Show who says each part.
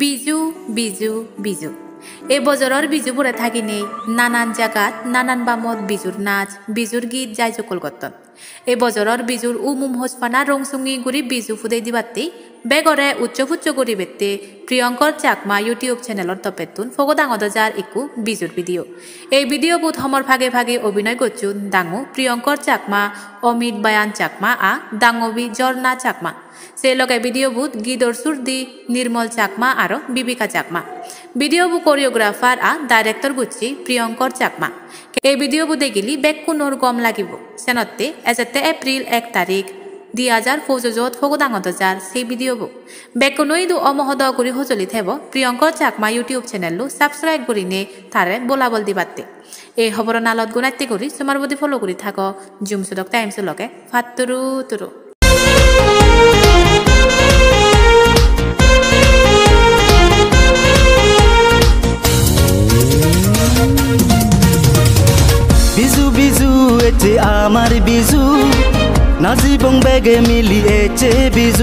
Speaker 1: বিজু বিজু বিজু এই বজরর বিজুপুরে থাকিনে নানান জায়গাত নানান বামত বিজুর নাচ বিজুর গীত যাই চকল করতন এই বজরর বিজুর উমুম হোসপানা রংসুঙ্গি গুড়ি বিজু ফুদে দিবাতে বেগরে উচ্চফুচ্চ করি বেতে প্রিয়ঙ্কর চাকমা ইউটিউব চ্যানেলর তপেতুন ফগদাং অদজার একু বিজুর ভিডিও এই ভিডিও বুধ হমর ভাগে ভাগে অভিনয় করছুন দাঙু প্রিয়ঙ্কর চাকমা অমিত বায়ান চাকমা আ দাঙবি জর্না চাকমা সেই লগে ভিডিও বুধ গিদর সুরদি নির্মল চাকমা আর বিবিকা চাকমা ভিডিও বু কোরিওগ্রাফার আ ডাইরেক্টর গুচ্ছি প্রিয়ঙ্কর চাকমা এই ভিডিও বু দেখিলি বেকুনোর গম লাগিব সেনতে এজেতে এপ্রিল 1 তারিখ 2024 ফগদাঙত সেই ভিডিও বু বেকুনই দু অমহদ করি হচলি থেব Priyankar Chakma YouTube channel subscribe করি নে তারে বলাবল দিবাতে এই খবর নালত গুণাত্তি করি তোমার বদি ফলো করি থাক জুম সুদক টাইম সুলকে ফাতুরু তুরু
Speaker 2: বিজু বিজু এতে আমার বিজু নাজিবং বেগে মিলি এতে বিজু।